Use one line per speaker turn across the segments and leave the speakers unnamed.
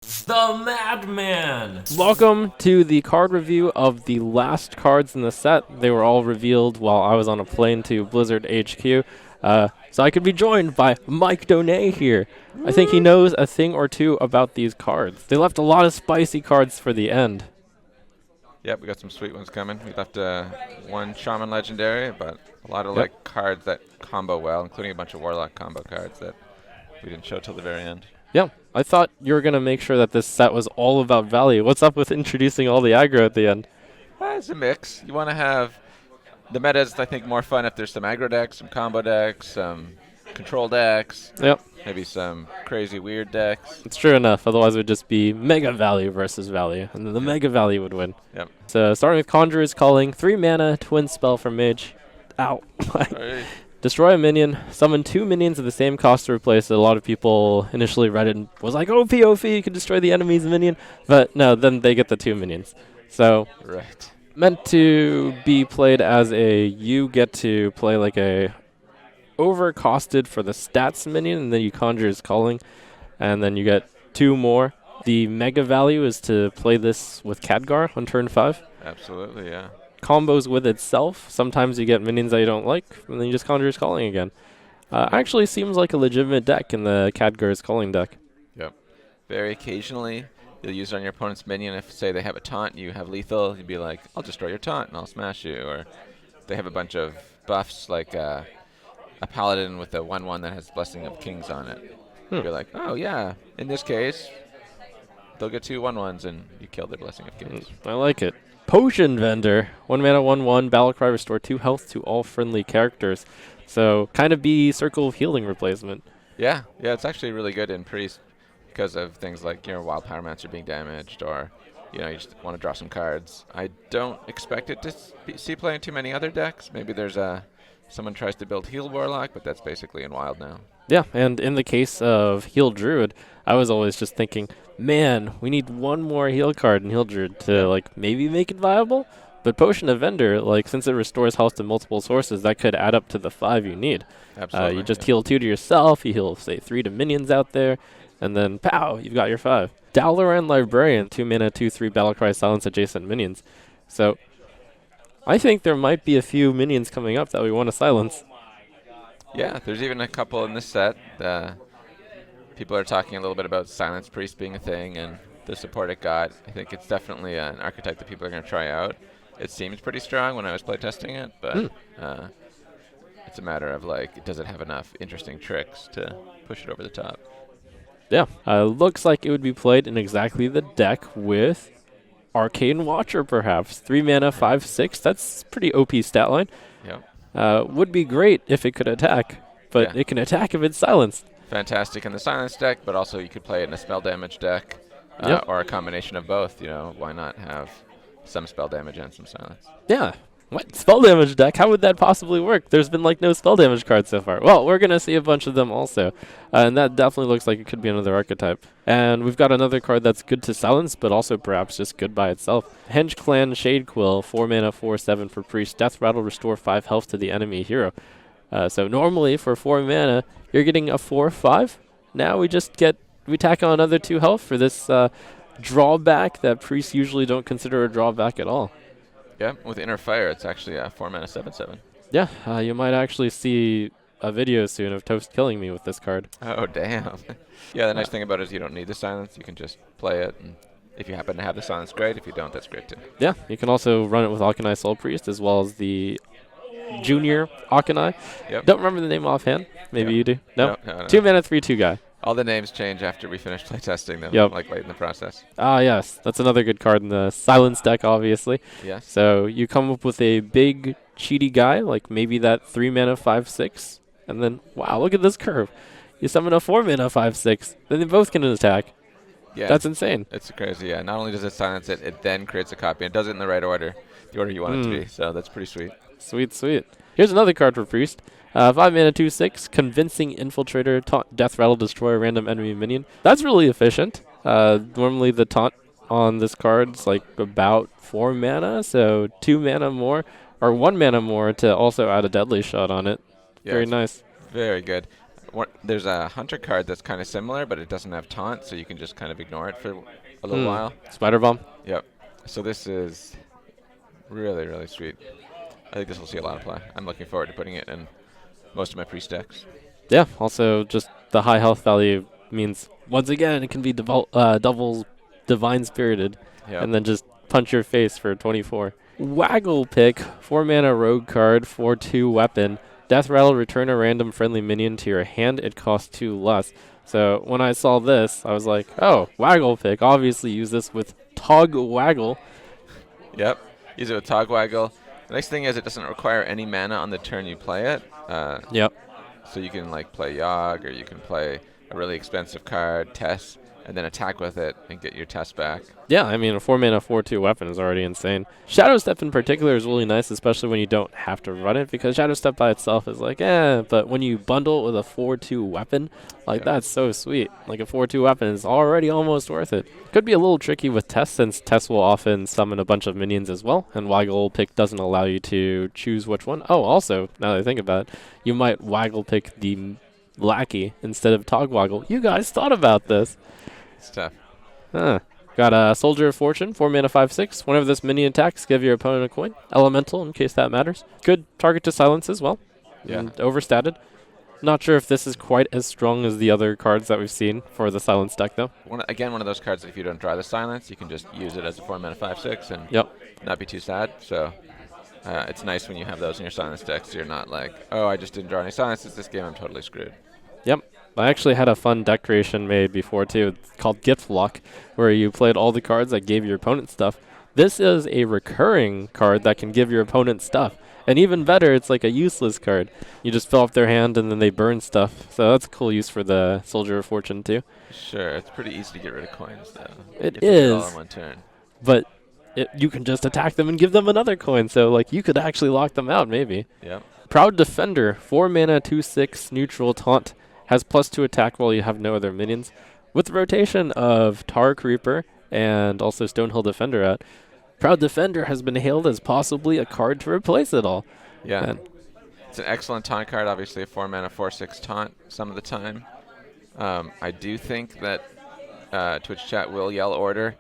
The Madman!
Welcome to the card review of the last cards in the set. They were all revealed while I was on a plane to Blizzard HQ. So I could be joined by Mike Donais here. I think he knows a thing or two about these cards. They left a lot of spicy cards for the end.
Yep, we got some sweet ones coming. We left one Shaman Legendary, but a lot of cards that combo well, including a bunch of Warlock combo cards that we didn't show till the very end.
Yeah, I thought you were going to make sure that this set was all about value. What's up with introducing all the aggro at the end?
It's a mix. You want to have the meta is, I think, more fun if there's some aggro decks, some combo decks, some control decks.
Yep.
Maybe some crazy weird decks.
It's true enough. Otherwise, it would just be mega value versus value, and then the mega value would win.
Yep.
So starting with Conjurer's Calling, 3 mana, Twinspell for Mage. Ow.
Right.
Destroy a minion, summon 2 minions at the same cost to replace it. A lot of people initially read it and was like, OP, you can destroy the enemy's minion. But no, then they get the 2 minions. So,
Right.
meant to be played as you get to play like a overcosted for the stats minion, and then you Conjurer's Calling, and then you get 2 more. The mega value is to play this with Khadgar on turn 5.
Absolutely, yeah.
Combos with itself. Sometimes you get minions that you don't like, and then you just Conjurer's Calling again. Actually seems like a legitimate deck in the Khadgar's Calling deck.
Yep. Very occasionally, you'll use it on your opponent's minion. If, say, they have a taunt and you have lethal, you'd be like, I'll destroy your taunt and I'll smash you. Or they have a bunch of buffs, like a Paladin with a 1/1 that has Blessing of Kings on it. You're like, oh, yeah, in this case, they'll get 2 1/1s and you kill their Blessing of Kings.
I like it. Potion Vendor. 1 mana, 1/1. Battlecry, restore 2 health to all friendly characters. So kind of be Circle of Healing replacement.
Yeah, it's actually really good in Priest because of things like, Wild Pyromancer being damaged, or, you just want to draw some cards. I don't expect it to see play in too many other decks. Maybe there's someone tries to build Heal Warlock, but that's basically in Wild now.
Yeah, and in the case of Heal Druid, I was always just thinking, man, we need one more heal card in Heal Druid to maybe make it viable. But Potion of Vendor, since it restores health to multiple sources, that could add up to the 5 you need.
Absolutely.
You just heal 2 to yourself, you heal, say, 3 to minions out there, and then, pow, you've got your 5. Dalaran Librarian, 2 mana, 2/3 Battlecry, silence adjacent minions. So, I think there might be a few minions coming up that we want to silence.
Yeah, there's even a couple in this set. People are talking a little bit about Silence Priest being a thing and the support it got. I think it's definitely an archetype that people are going to try out. It seems pretty strong when I was playtesting it, but it's a matter of, does it have enough interesting tricks to push it over the top?
Yeah, looks like it would be played in exactly the deck with Arcane Watcher, perhaps. 3 mana, 5/6. That's pretty OP stat line.
Yep.
Would be great if it could attack, but it can attack if it's silenced.
Fantastic in the silence deck, but also you could play it in a spell damage deck, or a combination of both. Why not have some spell damage and some silence?
Yeah. What? Spell damage deck? How would that possibly work? There's been no spell damage cards so far. Well, we're going to see a bunch of them also. And that definitely looks like it could be another archetype. And we've got another card that's good to silence, but also perhaps just good by itself. Henge Clan Shade Quill, 4 mana, 4/7 for Priest. Death Rattle, restore 5 health to the enemy hero. So normally for 4 mana, you're getting a 4/5. Now we tack on another 2 health for this drawback that priests usually don't consider a drawback at all.
Yeah, with Inner Fire, it's actually a 4 mana 7/7.
Yeah, you might actually see a video soon of Toast killing me with this card.
Oh, damn. Yeah, the nice thing about it is you don't need the silence. You can just play it, and if you happen to have the silence, great. If you don't, that's great too.
Yeah, you can also run it with Alkanai Soul Priest as well as the Junior Alkanai.
Yep.
Don't remember the name offhand. Maybe you do. No?
No.
2 mana, 3/2 guy.
All the names change after we finish playtesting them,
Yep.
late in the process.
Ah, yes. That's another good card in the Silence deck, obviously.
Yes.
So you come up with a big, cheaty guy, maybe that 3 mana, 5/6. And then, wow, look at this curve. You summon a 4 mana, 5/6. Then they both can attack.
Yeah.
That's insane.
It's crazy, yeah. Not only does it silence it, it then creates a copy. It does it in the right order, the order you want it to be. So that's pretty sweet.
Sweet, sweet. Here's another card for Priest. 5 mana, 2/6. Convincing Infiltrator. Taunt, Death Rattle, destroy a random enemy minion. That's really efficient. Normally the taunt on this card's about 4 mana, so 2 mana more, or 1 mana more to also add a deadly shot on it.
Yeah,
Very nice.
Very good. There's a hunter card that's kind of similar, but it doesn't have taunt, so you can just kind of ignore it for a little while.
Spider Bomb.
Yep. So this is really, really sweet. I think this will see a lot of play. I'm looking forward to putting it in most of my priest decks.
Yeah, also just the high health value means, once again, it can be double Divine Spirited,
Yep.
and then just punch your face for 24. Waggle Pick, 4-mana rogue card, 4/2 weapon. Death Rattle, return a random friendly minion to your hand. It costs 2 less. So when I saw this, I was like, oh, Waggle Pick. Obviously use this with Tog Waggle.
Yep. Use it with Togwaggle. The next thing is it doesn't require any mana on the turn you play it.
Yep.
So you can like play Yogg, or you can play a really expensive card, Tess, and then attack with it and get your Tess back.
Yeah, I mean, a 4-mana 4/2 weapon is already insane. Shadow Step in particular is really nice, especially when you don't have to run it, because Shadow Step by itself is like, but when you bundle it with a 4/2 weapon, like, that's so sweet. Like, a 4/2 weapon is already almost worth it. Could be a little tricky with Tess, since Tess will often summon a bunch of minions as well, and Waggle Pick doesn't allow you to choose which one. Oh, also, now that I think about it, you might Waggle Pick the Lackey instead of Togwaggle. You guys thought about this.
It's tough.
Huh. Got a Soldier of Fortune, 4-mana 5/6. Whenever this minion attacks, give your opponent a coin. Elemental, in case that matters. Good target to silence as well.
Yeah.
And overstatted. Not sure if this is quite as strong as the other cards that we've seen for the silence deck, though.
One of those cards that if you don't draw the silence, you can just use it as a 4-mana 5/6 and not be too sad. So it's nice when you have those in your silence deck, so you're not like, oh, I just didn't draw any silences this game, I'm totally screwed.
Yep. I actually had a fun deck creation made before, too. It's called Gift Lock, where you played all the cards that gave your opponent stuff. This is a recurring card that can give your opponent stuff. And even better, it's like a useless card. You just fill up their hand, and then they burn stuff. So that's a cool use for the Soldier of Fortune, too.
Sure, it's pretty easy to get rid of coins, though.
It
if you do it all
is.
in one turn.
But you can just attack them and give them another coin. So, like, you could actually lock them out, maybe.
Yep.
Proud Defender, 4-mana 2/6 neutral taunt. Has +2 attack while you have no other minions. With the rotation of Tar Creeper and also Stonehill Defender out, Proud Defender has been hailed as possibly a card to replace it all.
Yeah.
And
It's an excellent taunt card, obviously a 4-mana 4/6 taunt some of the time. I do think that Twitch chat will yell order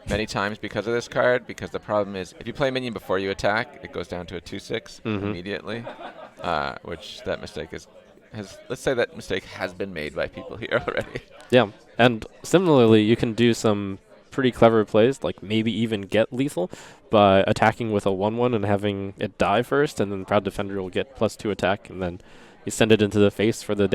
many times because of this card, because the problem is if you play minion before you attack, it goes down to a 2/6 immediately, which that mistake let's say that mistake has been made by people here already.
Yeah, and similarly, you can do some pretty clever plays, like maybe even get lethal by attacking with a 1/1 and having it die first, and then Proud Defender will get +2 attack, and then you send it into the face for the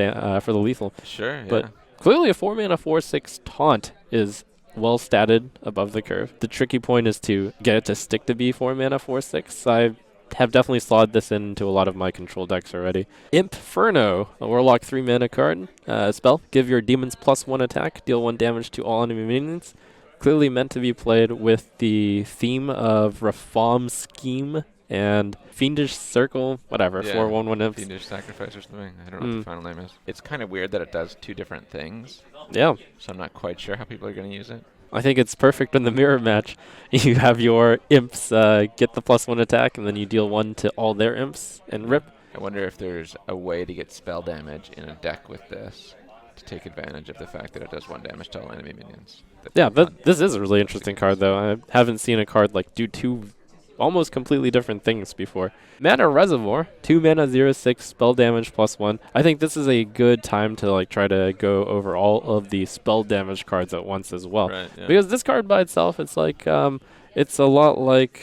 lethal.
Sure, yeah.
But clearly a 4-mana 4/6 taunt is well statted above the curve. The tricky point is to get it to stick to be 4-mana 4/6. I have definitely slotted this into a lot of my control decks already. Inferno, a Warlock 3-mana card. Spell, give your demons +1 attack, deal 1 damage to all enemy minions. Clearly meant to be played with the theme of Reform Scheme and Fiendish Circle, whatever, 4/1/1 imps.
Fiendish Sacrifice or something. I don't know what the final name is. It's kind of weird that it does 2 different things.
Yeah.
So I'm not quite sure how people are going to use it.
I think it's perfect in the mirror match. You have your imps get the +1 attack, and then you deal 1 to all their imps and rip.
I wonder if there's a way to get spell damage in a deck with this to take advantage of the fact that it does 1 damage to all enemy minions.
Yeah, this is a really interesting card, though. I haven't seen a card like do 2 almost completely different things before. Mana Reservoir, 2-mana 0/6 spell damage +1. I think this is a good time to like try to go over all of the spell damage cards at once as well.
Right, yeah.
Because this card by itself, it's like it's a lot like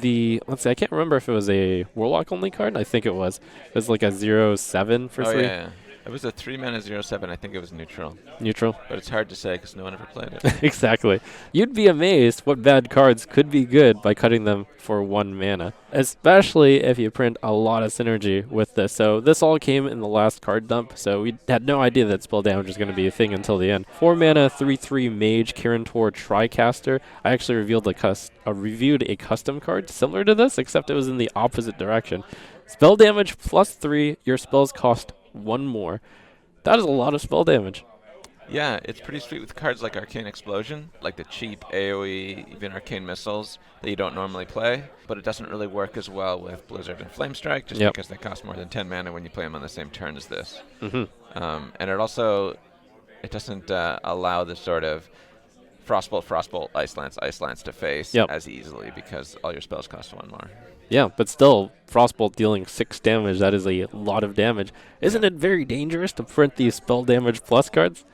let's see, I can't remember if it was a Warlock only card. I think it was. It was like a 0/7 for 3.
Yeah. It was a 3-mana 0/7. I think it was neutral.
Neutral.
But it's hard to say because no one ever played it.
Exactly. You'd be amazed what bad cards could be good by cutting them for 1 mana, especially if you print a lot of synergy with this. So this all came in the last card dump, so we had no idea that spell damage was going to be a thing until the end. 4-mana 3/3 Mage Carontour Tricaster. I actually reviewed a custom card similar to this, except it was in the opposite direction. Spell damage +3. Your spells cost 1 more. That is a lot of spell damage.
Yeah, it's pretty sweet with cards like Arcane Explosion, like the cheap AoE, even Arcane Missiles that you don't normally play, but it doesn't really work as well with Blizzard and Flame Strike just
Yep.
because they cost more than 10 mana when you play them on the same turn as this.
Mm-hmm.
And it doesn't allow the sort of Frostbolt, Ice Lance to face
Yep.
as easily because all your spells cost 1 more.
Yeah, but still, Frostbolt dealing 6 damage, that is a lot of damage. Isn't
Yeah.
it very dangerous to print these spell damage plus cards?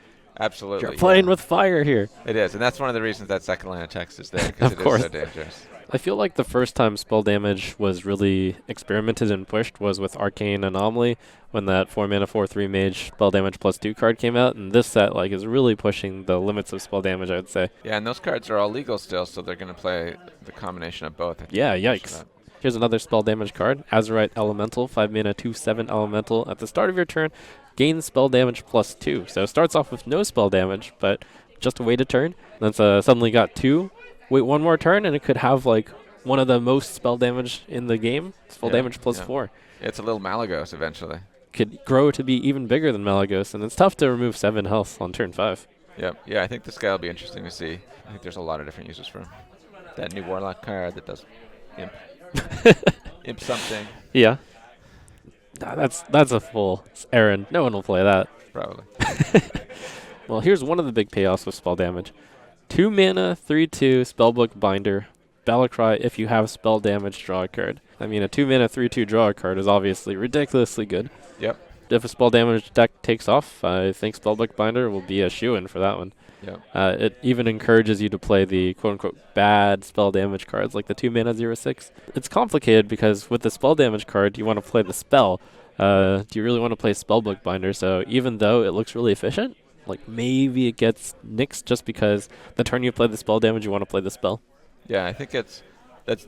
Absolutely.
You're playing
yeah.
with fire here.
It is, and that's one of the reasons that second line of text is there, because
Of
it
course.
is so dangerous.
I feel like the first time spell damage was really experimented and pushed was with Arcane Anomaly, when that 4-mana 4/3 Mage spell damage plus 2 card came out, and this set is really pushing the limits of spell damage, I would say.
Yeah, and those cards are all legal still, so they're going to play the combination of both. I think
Yeah,
they'll push
yikes.
that.
Here's another spell damage card, Azurite Elemental, 5-mana 2/7 Elemental. At the start of your turn, gain spell damage plus 2. So it starts off with no spell damage, but just wait a turn. Then suddenly got 2. Wait one more turn, and it could have one of the most spell damage in the game. Spell
Yeah,
damage plus
yeah.
4.
It's a little Malagos eventually.
Could grow to be even bigger than Malagos, and it's tough to remove 7 health on turn 5.
Yep. Yeah, I think this guy will be interesting to see. I think there's a lot of different uses for him. That new Warlock card that does imp. Imp something,
Yeah. Nah, that's a full errand. No one will play that.
probably.
Well, here's one of the big payoffs with spell damage. 2 mana, 3/2, Spellbook Binder. Battlecry, if you have spell damage, draw a card. I mean, a 2 mana, 3/2 draw a card is obviously ridiculously good.
Yep.
If a spell damage deck takes off, I think Spellbook Binder will be a shoo-in for that one.
Yep.
It even encourages you to play the quote-unquote bad spell damage cards, like the 2 mana 0/6. It's complicated because with the spell damage card, you want to play the spell. Do you really want to play Spellbook Binder? So even though it looks really efficient, maybe it gets nixed just because the turn you play the spell damage, you want to play the spell.
Yeah, I think that's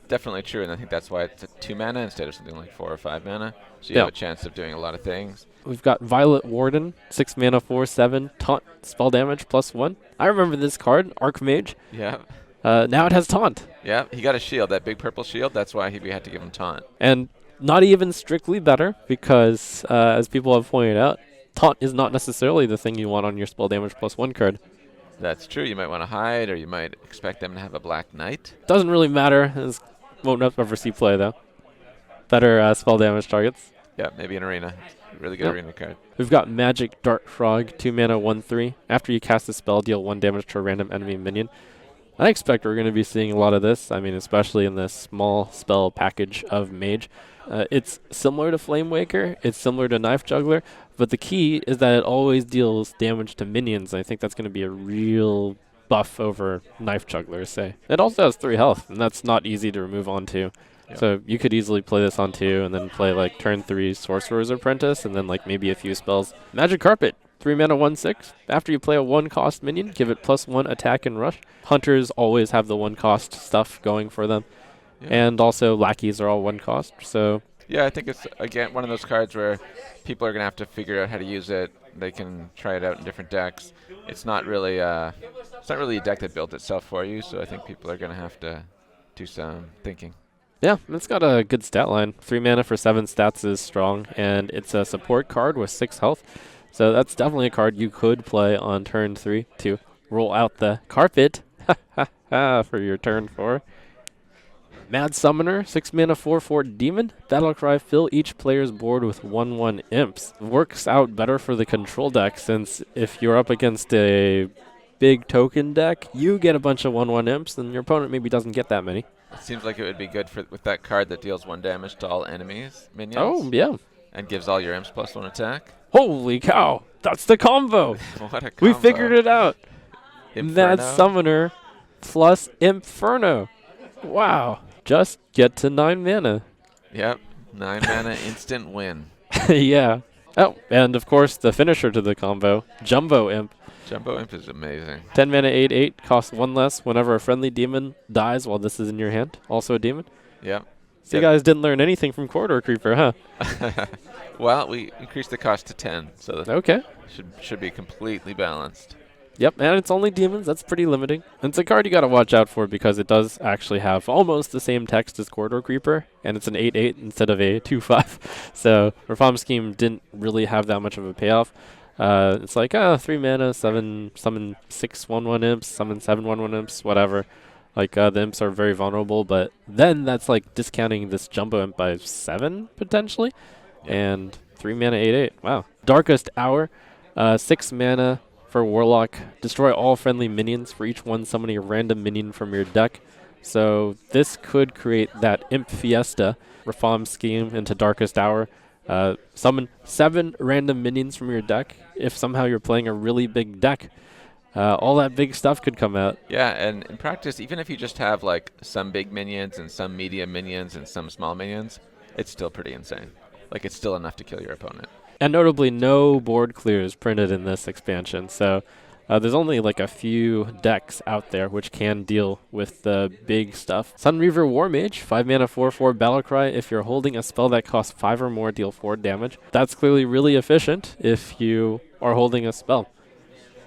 definitely true, and I think that's why it's a 2 mana instead of something like 4 or 5 mana. So you
Yeah.
have a chance of doing a lot of things.
We've got Violet Warden, 6 mana 4/7, taunt spell damage plus 1. I remember this card, Archmage.
Yeah.
Now it has taunt.
Yeah, he got a shield, that big purple shield. That's why we had to give him taunt.
And not even strictly better because, as people have pointed out, taunt is not necessarily the thing you want on your spell damage plus 1 card.
That's true. You might want to hide, or you might expect them to have a Black Knight.
Doesn't really matter. Won't ever see play, though. Better spell damage targets.
Yeah, maybe an arena. Really good
Yep.
arena card.
We've got Magic Dart Frog, 2 mana 1/3. After you cast a spell, deal 1 damage to a random enemy minion. I expect we're going to be seeing a lot of this. I mean, especially in this small spell package of Mage. It's similar to Flame Waker. It's similar to Knife Juggler. But the key is that it always deals damage to minions. I think that's going to be a real buff over Knife Juggler, say. It also has 3 health, and that's not easy to remove onto.
Yep.
So you could easily play this on 2 and then play turn 3 Sorcerer's Apprentice and then maybe a few spells. Magic Carpet, 3 mana 1/6. After you play a 1-cost minion, give it +1 attack and rush. Hunters always have the 1-cost stuff going for them.
Yeah.
And also lackeys are all 1 cost. So
Yeah, I think it's, again, one of those cards where people are going to have to figure out how to use it. They can try it out in different decks. It's not really a deck that built itself for you, so I think people are going to have to do some thinking.
yeah, it's got a good stat line. 3 mana for 7 stats is strong, and it's a support card with 6 health. So that's definitely a card you could play on turn 3 to roll out the carpet for your turn 4. Mad Summoner, 6 mana 4/4 Demon. Battlecry, fill each player's board with 1/1 imps. Works out better for the control deck since if you're up against a big token deck, you get a bunch of 1/1 imps, and your opponent maybe doesn't get that many.
It seems like it would be good with that card that deals 1 damage to all enemies, minions.
Oh, yeah.
And gives all your imps +1 attack.
Holy cow, that's the combo.
What a combo.
We figured it out.
Inferno.
Mad Summoner plus Inferno. Wow. Just get to 9 mana.
Yep. 9 mana instant win.
Yeah. Oh, and of course the finisher to the combo, Jumbo Imp.
Jumbo Imp is amazing.
10 mana 8/8, costs 1 less whenever a friendly demon dies while this is in your hand. Also a demon.
Yep.
So you guys didn't learn anything from Corridor Creeper, huh?
Well, we increased the cost to 10, so that
Okay.
should be completely balanced.
Yep, and it's only demons. That's pretty limiting. And it's a card you got to watch out for because it does actually have almost the same text as Corridor Creeper, and it's an 8/8 instead of a 2/5. So Reform Scheme didn't really have that much of a payoff. It's like 3 mana, 7 summon 6 1/1 imps, summon 7 1/1 imps, whatever. Like the imps are very vulnerable, but then that's like discounting this jumbo imp by 7 potentially, and 3 mana 8/8. Wow. Darkest Hour, 6 mana for Warlock. Destroy all friendly minions. For each one, summon a random minion from your deck. So this could create that Imp Fiesta reform scheme into Darkest Hour. Summon 7 random minions from your deck. If somehow you're playing a really big deck, all that big stuff could come out.
Yeah, and in practice, even if you just have like some big minions and some medium minions and some small minions, it's still pretty insane. Like, it's still enough to kill your opponent.
And notably, no board clears printed in this expansion. So there's only like a few decks out there which can deal with the big stuff. Sunreaver War Mage, 5 mana 4/4 Battlecry. If you're holding a spell that costs 5 or more, deal 4 damage. That's clearly really efficient if you are holding a spell.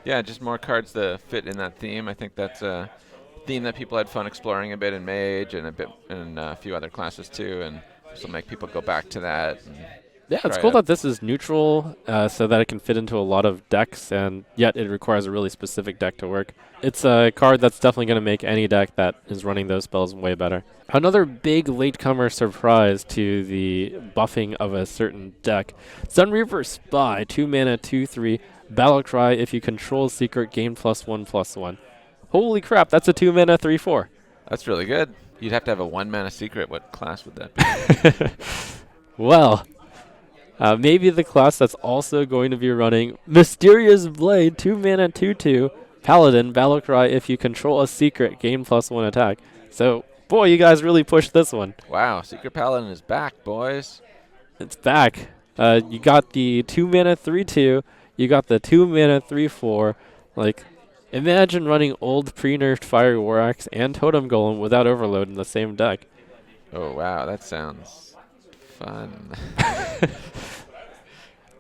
Yeah, just more cards that fit in that theme. I think that's a theme that people had fun exploring a bit in Mage and a bit in a few other classes too, and this will make people go back to that.
Yeah, it's cool that this is neutral so that it can fit into a lot of decks, and yet it requires a really specific deck to work. It's a card that's definitely going to make any deck that is running those spells way better. Another big latecomer surprise to the buffing of a certain deck. Sunreaver Spy, 2 mana 2/3 Battlecry. If you control secret, gain +1/+1. Holy crap, that's a 2 mana 3/4.
That's really good. You'd have to have a 1 mana secret. What class would that be?
Well, maybe the class that's also going to be running Mysterious Blade, 2 mana 2/2 Paladin, Battlecry. If you control a secret, gain +1 attack. So, boy, you guys really pushed this one.
Wow, Secret Paladin is back, boys.
It's back. You got the 2 mana 3/2. You got the 2 mana 3/4. Like, imagine running old pre-nerfed Fiery War Axe and Totem Golem without Overload in the same deck.
Oh, wow, that sounds fun.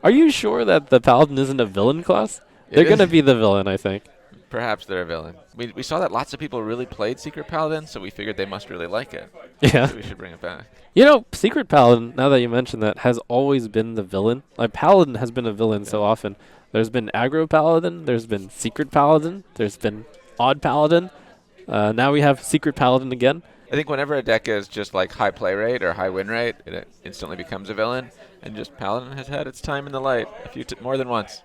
Are you sure that the Paladin isn't a villain class? They're going to be the villain, I think.
Perhaps they're a villain. We saw that lots of people really played Secret Paladin, so we figured they must really like it.
Yeah.
So we should bring it back.
You know, Secret Paladin, now that you mention that, has always been the villain. Like, Paladin has been a villain so often. There's been Aggro Paladin, there's been Secret Paladin, there's been Odd Paladin. Now we have Secret Paladin again.
I think whenever a deck is just like high play rate or high win rate, it instantly becomes a villain. And just Paladin has had its time in the light more than once.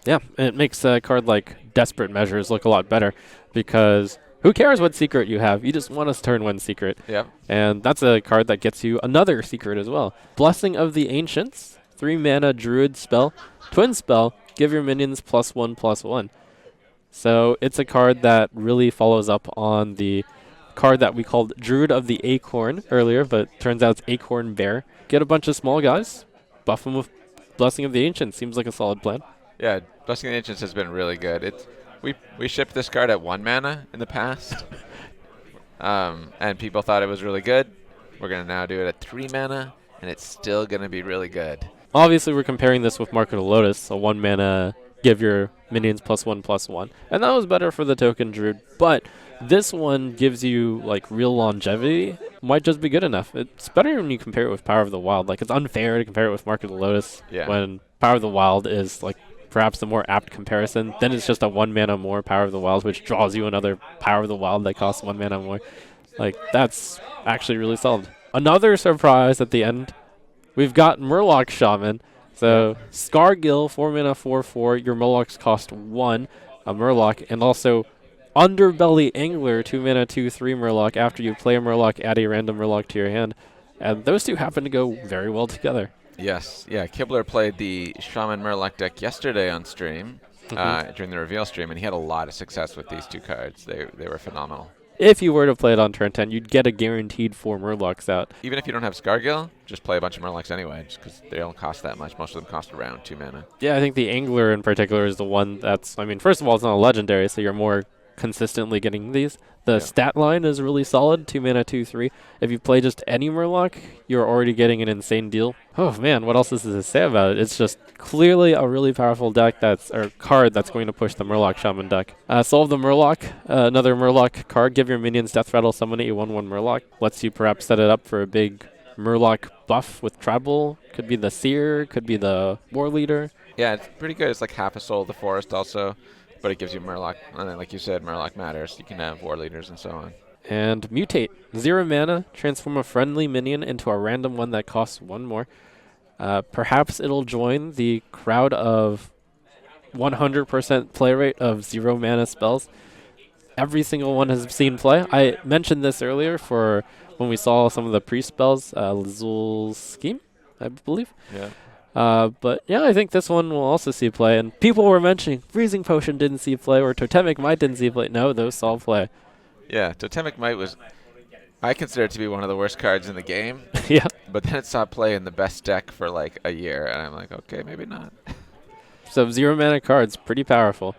Yeah, and it makes a card like Desperate Measures look a lot better because who cares what secret you have? You just want a turn 1 secret.
Yep.
And that's a card that gets you another secret as well. Blessing of the Ancients, 3 mana Druid spell. Twinspell, give your minions +1/+1. So it's a card that really follows up on the card that we called Druid of the Acorn earlier, but turns out it's Acorn Bear. Get a bunch of small guys, buff them with Blessing of the Ancients. Seems like a solid plan.
Yeah, Blessing of the Ancients has been really good. We shipped this card at 1 mana in the past, and people thought it was really good. We're going to now do it at 3 mana, and it's still going to be really good.
Obviously, we're comparing this with Market of Lotus, a 1 mana, give your minions +1/+1. And that was better for the token Druid, but this one gives you like real longevity. Might just be good enough. It's better when you compare it with Power of the Wild. Like, it's unfair to compare it with Market of Lotus when Power of the Wild is like perhaps the more apt comparison. Then it's just a 1 mana more Power of the Wild, which draws you another Power of the Wild that costs 1 mana more. Like, that's actually really solid. Another surprise at the end. We've got Merlok Shaman. So, Scargill, 4 mana 4/4. Your Murlocs cost 1, a Murloc. And also, Underbelly Angler, 2 mana 2/3 Murloc. After you play a Murloc, add a random Murloc to your hand. And those two happen to go very well together.
Yes. Yeah, Kibler played the Shaman Merlok deck yesterday on stream, during the reveal stream, and he had a lot of success with these 2 cards. They were phenomenal.
If you were to play it on turn 10, you'd get a guaranteed 4 Murlocs out.
Even if you don't have Scargill, just play a bunch of Murlocs anyway, just because they don't cost that much. Most of them cost around 2 mana.
Yeah, I think the Angler in particular is the one that's, I mean, first of all, it's not a legendary, so you're more consistently getting these. The stat line is really solid, 2 mana 2/3. If you play just any Murloc, you're already getting an insane deal. Oh man, what else is there to say about it? It's just clearly a really powerful deck or card that's going to push the Merlok Shaman deck. Solve the Murloc, another Murloc card. Give your minions Death Rattle, summon a 1/1 Murloc. Lets you perhaps set it up for a big Murloc buff with Tribal. Could be the Seer, could be the War Leader.
Yeah, it's pretty good. It's like half a soul of the forest also, but it gives you Merlok. And then, like you said, Merlok matters. You can have war leaders and so on.
And mutate. 0 mana, transform a friendly minion into a random one that costs 1 more. Perhaps it'll join the crowd of 100% play rate of 0 mana spells. Every single one has seen play. I mentioned this earlier for when we saw some of the pre-spells, Lizul's Scheme, I believe.
Yeah.
But yeah, I think this one will also see play. And people were mentioning Freezing Potion didn't see play or Totemic Might didn't see play. No, those saw play.
Yeah, Totemic Might was, I consider it to be one of the worst cards in the game.
Yeah.
But then it saw play in the best deck for like a year, and I'm like, okay, maybe not.
So 0 mana cards, pretty powerful.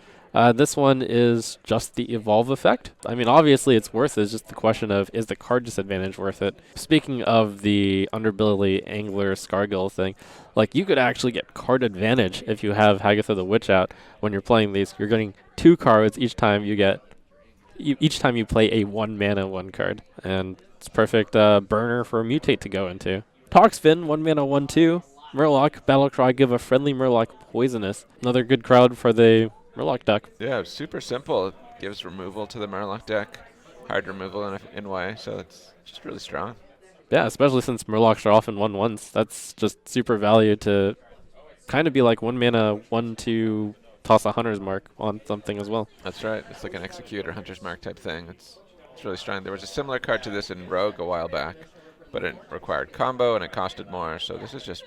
This one is just the evolve effect. I mean, obviously it's worth it. It's just the question of, is the card disadvantage worth it? Speaking of the Underbelly Angler Scargill thing, like you could actually get card advantage if you have Hagatha the Witch out when you're playing these. You're getting 2 cards each time you get, each time you play a 1 mana 1 card. And it's perfect burner for a mutate to go into. Toxfin, 1 mana 1/2. Merlok, Battlecry, give a friendly Merlok poisonous. Another good crowd for the Merlok deck.
Yeah, it's super simple. It gives removal to the Merlok deck. Hard removal in way, so it's just really strong.
Yeah, especially since Murlocs are often 1/1s. That's just super value to kind of be like 1 mana 1/2 toss a Hunter's Mark on something as well.
That's right. It's like an Execute or Hunter's Mark type thing. It's really strong. There was a similar card to this in Rogue a while back, but it required combo and it costed more, so this is just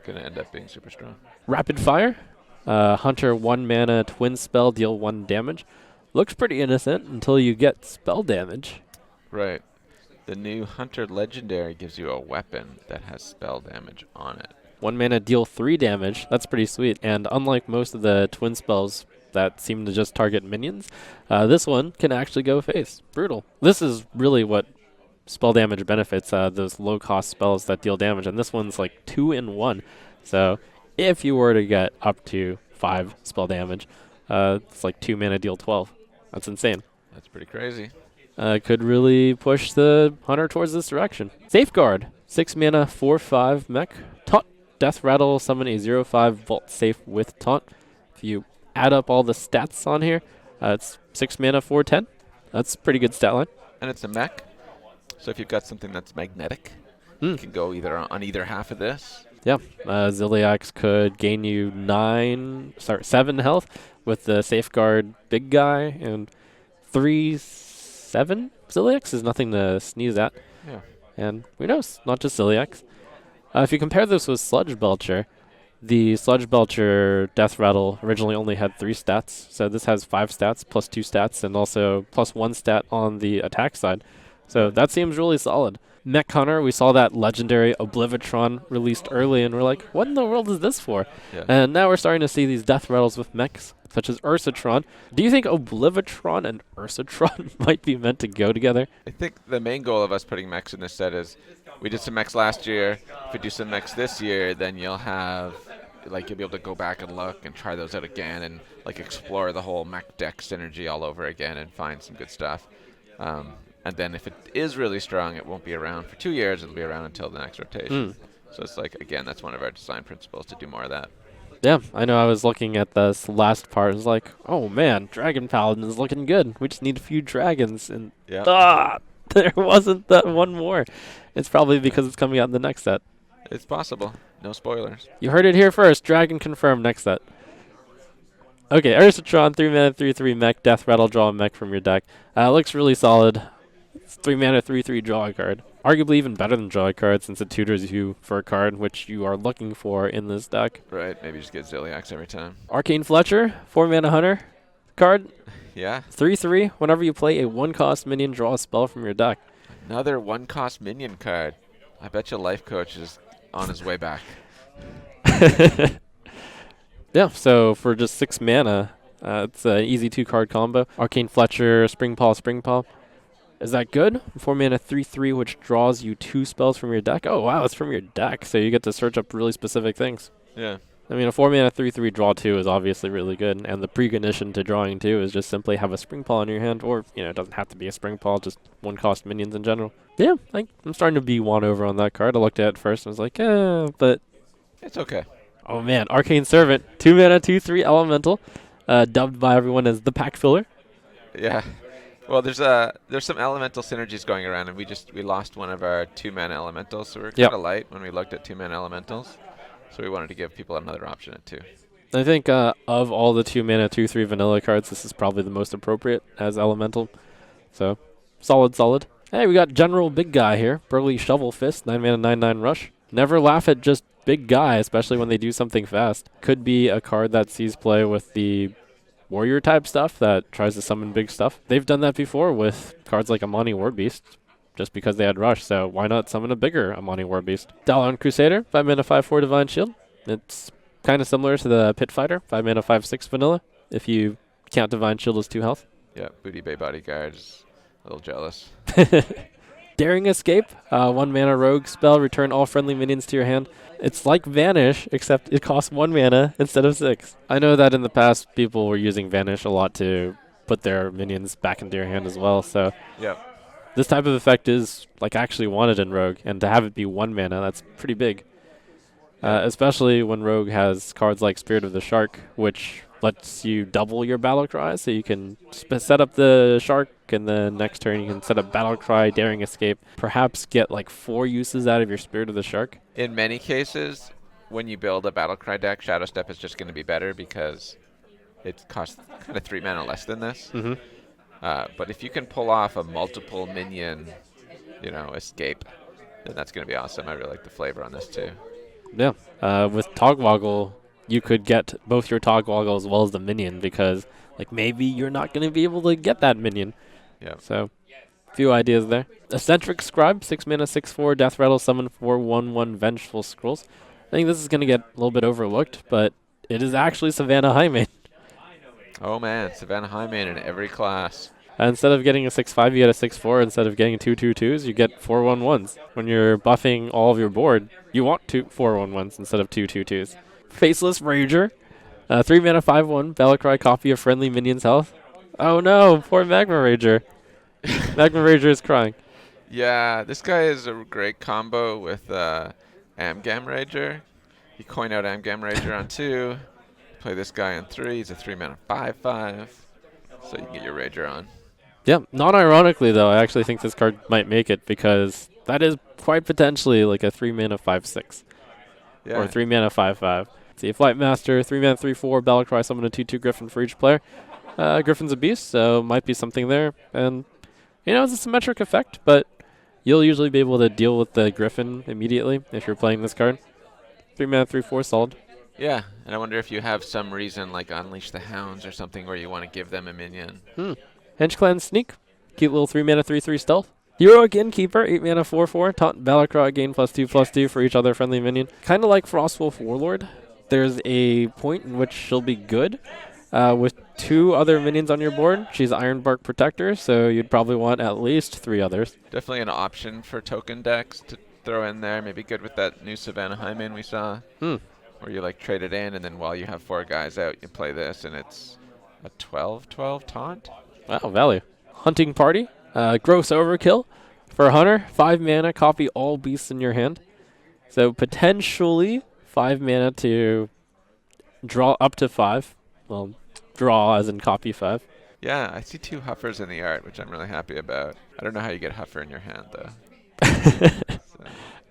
going to end up being super strong.
Rapid Fire. Hunter 1 mana Twinspell, deal 1 damage. Looks pretty innocent until you get spell damage.
Right. The new Hunter Legendary gives you a weapon that has spell damage on it.
1 mana, deal 3 damage. That's pretty sweet. And unlike most of the twin spells that seem to just target minions, this one can actually go face. Brutal. This is really what spell damage benefits, those low-cost spells that deal damage. And this one's like 2-in-1. So if you were to get up to 5 spell damage, it's like 2 mana, deal 12. That's insane.
That's pretty crazy.
Could really push the Hunter towards this direction. Safeguard. 6 mana, 4/5 mech. Taunt. Death Rattle, summon a 0/5 Vault Safe with Taunt. If you add up all the stats on here, it's 6 mana, 4/10. That's a pretty good stat line.
And it's a mech, so if you've got something that's magnetic, you can go either on either half of this.
Yeah, Ziliax could gain you 7 health with the Safeguard big guy, and 3/7 Ziliax is nothing to sneeze at.
Yeah.
And who knows, not just Ziliax. If you compare this with Sludge Belcher, the Sludge Belcher Death Rattle originally only had 3 stats, so this has 5 stats, plus 2 stats, and also plus 1 stat on the attack side. So that seems really solid. Mech Hunter, we saw that legendary Oblivitron released early, and we're like, what in the world is this for?
Yeah.
And now we're starting to see these death rattles with mechs, such as Ursatron. Do you think Oblivitron and Ursatron might be meant to go together?
I think the main goal of us putting mechs in this set is, we did some mechs last year. If we do some mechs this year, then you'll be able to go back and look and try those out again and like explore the whole mech deck synergy all over again and find some good stuff. And then if it is really strong, it won't be around for 2 years. It'll be around until the next rotation. So it's like, again, that's one of our design principles, to do more of that.
Yeah, I know. I was looking at this last part. I was like, oh man, Dragon Paladin is looking good. We just need a few dragons. And there wasn't that one more. It's probably because it's coming out in the next set.
It's possible. No spoilers.
You heard it here first. Dragon confirmed next set. Okay, Ursatron, 3 mana, 3/3 mech. Death Rattle, draw a mech from your deck. Looks really solid. It's 3 mana, 3/3 draw a card. Arguably even better than draw a card since it tutors you for a card which you are looking for in this deck.
Right, maybe just get Ziliax every time.
Arcane Fletcher, 4 mana hunter card.
Yeah.
3/3. Whenever you play a 1-cost minion, draw a spell from your deck.
Another 1-cost minion card. I bet you Life Coach is on his way back.
Yeah, so for just 6 mana, it's an easy 2-card combo. Arcane Fletcher, Spring Paw. Is that good? 4 mana, 3/3, which draws you 2 spells from your deck. Oh, wow, it's from your deck, so you get to search up really specific things.
Yeah.
I mean, a 4 mana, 3/3 draw 2 is obviously really good, and the precondition to drawing 2 is just simply have a Spring Paw in your hand, or, it doesn't have to be a Spring Paw, just 1-cost minions in general. Yeah, I'm starting to be won over on that card. I looked at it first and was like, but...
It's okay.
Oh man, Arcane Servant, 2 mana, 2/3 elemental, dubbed by everyone as the pack filler.
Yeah. Well, there's some elemental synergies going around, and we lost one of our 2-mana elementals, so we were
Yep.
kind of light when we looked at 2-mana elementals. So we wanted to give people another option at 2.
I think of all the 2 mana, 2/3 vanilla cards, this is probably the most appropriate as elemental. So, solid, solid. Hey, we got General Big Guy here. Burly Shovel Fist, 9 mana, 9/9 rush. Never laugh at just big guy, especially when they do something fast. Could be a card that sees play with the warrior type stuff that tries to summon big stuff. They've done that before with cards like Amani Warbeast, just because they had rush, so why not summon a bigger Amani Warbeast? Dalaran Crusader, 5 mana, 5/4 Divine Shield. It's kind of similar to the Pit Fighter, 5 mana, 5/6 vanilla, if you count Divine Shield as 2 health.
Yeah, Booty Bay Bodyguard is a little jealous.
Daring Escape, 1 mana rogue spell, return all friendly minions to your hand. It's like Vanish, except it costs 1 mana instead of 6. I know that in the past, people were using Vanish a lot to put their minions back into your hand as well, so
Yep.
this type of effect is like actually wanted in Rogue, and to have it be 1 mana, that's pretty big. Especially when Rogue has cards like Spirit of the Shark, which lets you double your Battlecry, so you can set up the Shark, and then next turn you can set up Battlecry, Daring Escape, perhaps get like 4 uses out of your Spirit of the Shark.
In many cases, when you build a Battlecry deck, Shadow Step is just going to be better because it costs kind of 3 mana less than this.
Mm-hmm.
But if you can pull off a multiple minion, escape, then that's going to be awesome. I really like the flavor on this too.
Yeah, with Togwaggle, you could get both your Togwaggle as well as the minion, because like maybe you're not going to be able to get that minion.
Yeah.
So, few ideas there. Eccentric Scribe, 6 mana, 6/4, Death Rattle, summon 4 1/1 Vengeful Scrolls. I think this is going to get a little bit overlooked, but it is actually Savannah Highmane.
Oh man, Savannah Highmane in every class.
Instead of getting a 6/5, you get a 6/4. Instead of getting 2 2/2s, you get 4 1/1s. When you're buffing all of your board, you want 4 1/1s instead of 2 2/2s. Faceless Rager, 3 mana, 5/1, Battlecry, copy of friendly minion's health. Oh no, poor Magma Rager. Magma Rager is crying.
Yeah, this guy is a great combo with Amgam Rager. You coin out Amgam Rager on 2, play this guy on 3. He's a 3 mana 5/5, so you can get your Rager on.
Yeah, non-ironically though, I actually think this card might make it, because that is quite potentially like a 3 mana 5/6.
Yeah.
Or 3 mana 5/5. See, Flight Master, 3 mana 3/4, Battlecry, summon a 2/2 Griffin for each player. Griffin's a beast, so might be something there. And, it's a symmetric effect, but you'll usually be able to deal with the Griffin immediately if you're playing this card. 3 mana 3/4, solid.
Yeah, and I wonder if you have some reason like Unleash the Hounds or something where you want to give them a minion.
Henge Clan Sneak, cute little 3 mana 3/3 stealth. Heroic Innkeeper, 8 mana 4/4, taunt Battlecry, gain +2/+2 for each other friendly minion. Kind of like Frostwolf Warlord. There's a point in which she'll be good with 2 other minions on your board. She's Ironbark Protector, so you'd probably want at least 3 others.
Definitely an option for token decks to throw in there. Maybe good with that new Savannah Highmane we saw. Where you like trade it in, and then while you have 4 guys out, you play this, and it's a 12/12 taunt.
Wow, value. Hunting Party, gross overkill for a hunter. 5 mana, copy all beasts in your hand. So potentially 5 mana to draw up to 5. Well, draw as in copy 5.
Yeah, I see 2 Huffers in the art, which I'm really happy about. I don't know how you get Huffer in your hand, though.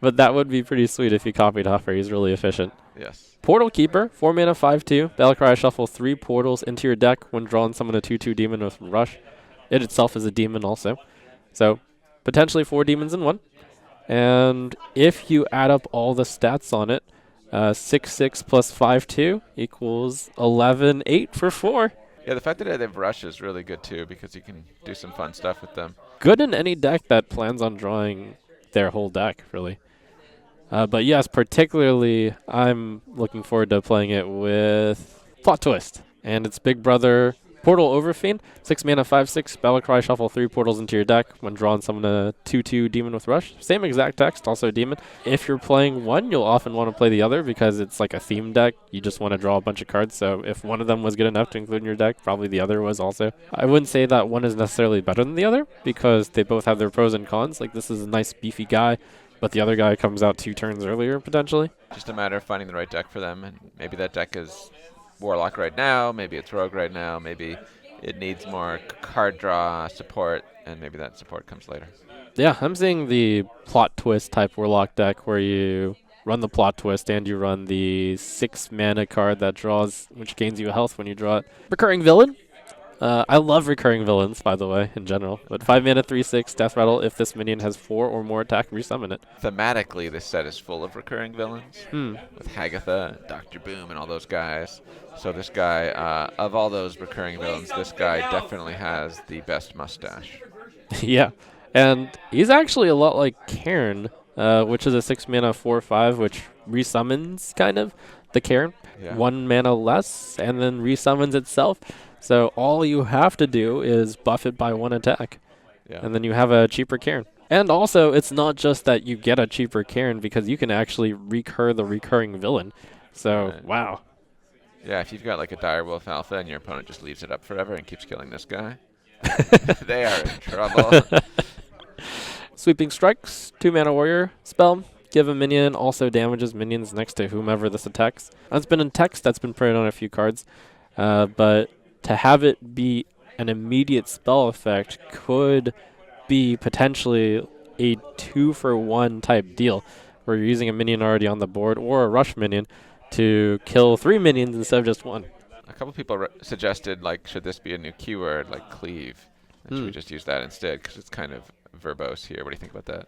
But that would be pretty sweet if you copied Huffer. He's really efficient.
Yes.
Portal Keeper, 4 mana 5/2. Battlecry, shuffle 3 portals into your deck. When drawn, summon a 2/2 demon with rush. It itself is a demon also. So potentially 4 demons in 1. And if you add up all the stats on it, 6/6 plus 5/2 equals 11/8 for 4.
Yeah, the fact that they have rush is really good too, because you can do some fun stuff with them.
Good in any deck that plans on drawing their whole deck, really. But yes, particularly, I'm looking forward to playing it with Plot Twist. And its big brother, Portal Overfiend, 6 mana 5/6, Battlecry, shuffle 3 portals into your deck. When drawn, summon a 2/2 demon with rush. Same exact text, also demon. If you're playing one, you'll often want to play the other because it's like a theme deck. You just want to draw a bunch of cards, so if one of them was good enough to include in your deck, probably the other was also. I wouldn't say that one is necessarily better than the other because they both have their pros and cons. Like, this is a nice beefy guy. but the other guy comes out 2 turns earlier, potentially.
Just a matter of finding the right deck for them, and maybe that deck is Warlock right now, maybe it's Rogue right now, maybe it needs more card draw support, and maybe that support comes later.
Yeah, I'm seeing the plot twist type Warlock deck where you run the plot twist and you run the 6 mana card that draws, which gains you health when you draw it. Recurring Villain. I love recurring villains, by the way, in general. But 5 mana, 3/6, Death Rattle. If this minion has 4 or more attack, resummon it.
Thematically, this set is full of recurring villains with Hagatha, Dr. Boom, and all those guys. So this guy, of all those recurring villains, this guy definitely has the best mustache.
Yeah, and he's actually a lot like Cairn, which is a 6 mana 4/5, which resummons kind of the Cairn.
Yeah.
1 mana less, and then resummons itself. So all you have to do is buff it by 1 attack, and then you have a cheaper Cairn. And also, it's not just that you get a cheaper Cairn, because you can actually recur the recurring villain. So, wow.
Yeah, if you've got like a Direwolf Alpha and your opponent just leaves it up forever and keeps killing this guy, they are in trouble.
Sweeping Strikes, 2 mana warrior spell. Give a minion, also damages minions next to whomever this attacks. That's been in text, that's been printed on a few cards. But to have it be an immediate spell effect could be potentially a 2-for-1 type deal, where you're using a minion already on the board or a rush minion to kill 3 minions instead of just 1.
A couple people suggested, like, should this be a new keyword, like cleave? And should we just use that instead, because it's kind of verbose here. What do you think about that?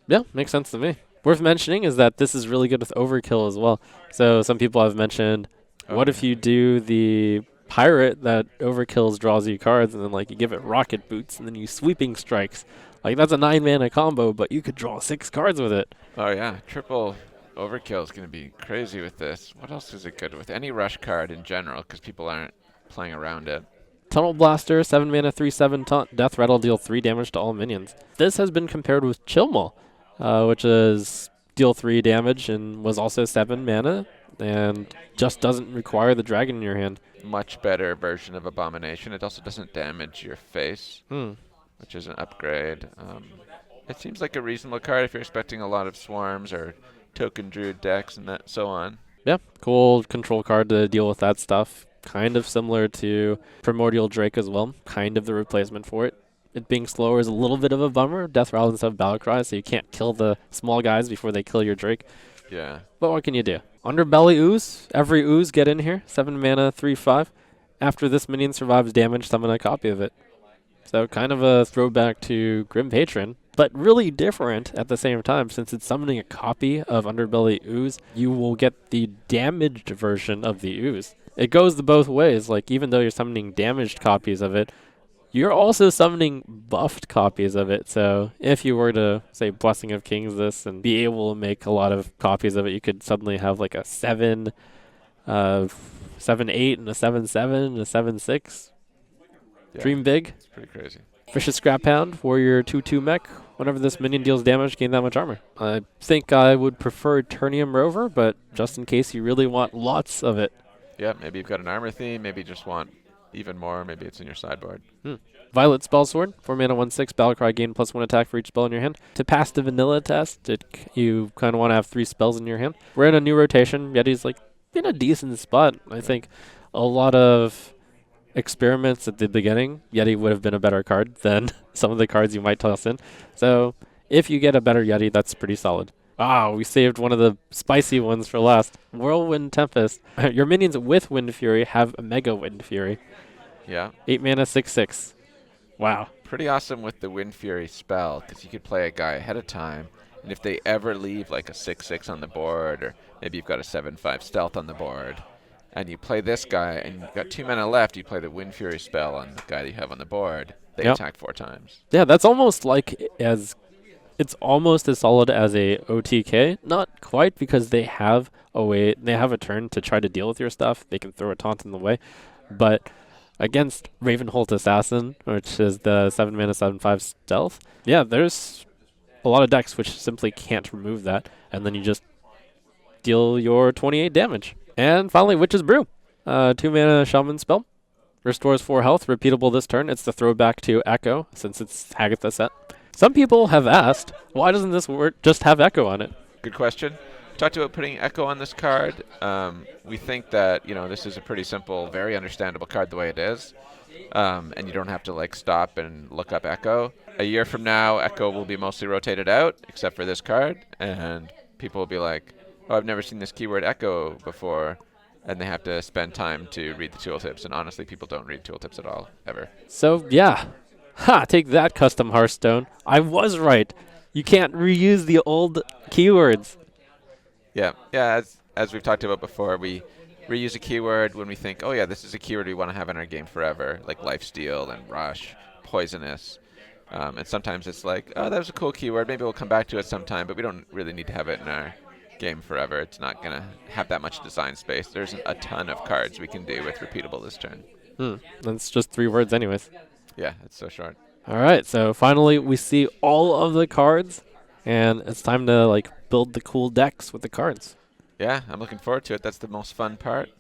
Yeah, makes sense to me. Worth mentioning is that this is really good with overkill as well. So some people have mentioned, what if you do the pirate that overkills, draws you cards, and then like you give it rocket boots, and then you sweeping strikes. Like that's a 9 mana combo, but you could draw 6 cards with it.
Oh yeah, triple overkill is going to be crazy with this. What else is it good with? Any rush card in general, because people aren't playing around it.
Tunnel Blaster, 7 mana, 3/7 taunt, Death Rattle, deal 3 damage to all minions. This has been compared with Chill Maul, which is deal 3 damage and was also 7 mana, and just doesn't require the dragon in your hand.
Much better version of Abomination. It also doesn't damage your face, which is an upgrade. It seems like a reasonable card if you're expecting a lot of swarms or token druid decks and that so on.
Yeah, cool control card to deal with that stuff. Kind of similar to Primordial Drake as well. Kind of the replacement for it. It being slower is a little bit of a bummer. Death Rattle instead of Battlecry, so you can't kill the small guys before they kill your Drake.
Yeah.
But what can you do? Underbelly Ooze. Every Ooze get in here. 7 mana, 3/5. After this minion survives damage, summon a copy of it. So kind of a throwback to Grim Patron, but really different at the same time. Since it's summoning a copy of Underbelly Ooze, you will get the damaged version of the Ooze. It goes both ways. Like, even though you're summoning damaged copies of it, you're also summoning buffed copies of it. So if you were to, say, Blessing of Kings this and be able to make a lot of copies of it, you could suddenly have like a 7/8 and a 7/7 and a 7/6.
Yeah,
Dream big.
it's pretty crazy.
Vicious Scrap Hound, Warrior 2/2 mech. Whenever this minion deals damage, gain that much armor. I think I would prefer Eternium Rover, but just in case you really want lots of it.
Yeah, maybe you've got an armor theme. Maybe you just want even more. Maybe it's in your sideboard.
Violet Spellsword, 4 mana, 1/6, Battlecry, gain +1 attack for each spell in your hand. To pass the vanilla test, you kind of want to have 3 spells in your hand. We're in a new rotation. Yeti's like in a decent spot. I think a lot of experiments at the beginning, Yeti would have been a better card than some of the cards you might toss in. So if you get a better Yeti, that's pretty solid. We saved one of the spicy ones for last. Whirlwind Tempest. Your minions with Wind Fury have a Mega Wind Fury.
Yeah.
8 mana, 6/6. Wow.
Pretty awesome with the Wind Fury spell, because you could play a guy ahead of time, and if they ever leave like a 6/6 on the board, or maybe you've got a 7/5 stealth on the board, and you play this guy, and you've got 2 mana left, you play the Wind Fury spell on the guy that you have on the board, they attack 4 times.
Yeah, that's almost like it's almost as solid as a OTK. Not quite, because they have a turn to try to deal with your stuff. They can throw a taunt in the way. But against Ravenholt Assassin, which is the 7 mana 7/5 stealth, yeah, there's a lot of decks which simply can't remove that. And then you just deal your 28 damage. And finally, Witch's Brew. 2 mana Shaman spell. Restores 4 health, repeatable this turn. It's the throwback to Echo, since it's Hagatha set. Some people have asked, why doesn't this word just have Echo on it?
Good question. We talked about putting Echo on this card. We think that this is a pretty simple, very understandable card the way it is, and you don't have to like stop and look up Echo. A year from now, Echo will be mostly rotated out, except for this card, and people will be like, "Oh, I've never seen this keyword Echo before," and they have to spend time to read the tooltips. And honestly, people don't read tooltips at all ever.
So yeah, take that, custom Hearthstone. I was right. You can't reuse the old keywords.
Yeah. As we've talked about before, we reuse a keyword when we think, oh yeah, this is a keyword we want to have in our game forever, like lifesteal and rush, poisonous. And sometimes it's like, oh, that was a cool keyword. Maybe we'll come back to it sometime, but we don't really need to have it in our game forever. It's not going to have that much design space. There's a ton of cards we can do with repeatable this turn.
That's just 3 words anyways.
Yeah, it's so short.
All right, so finally we see all of the cards, and it's time to like build the cool decks with the cards.
Yeah, I'm looking forward to it. That's the most fun part.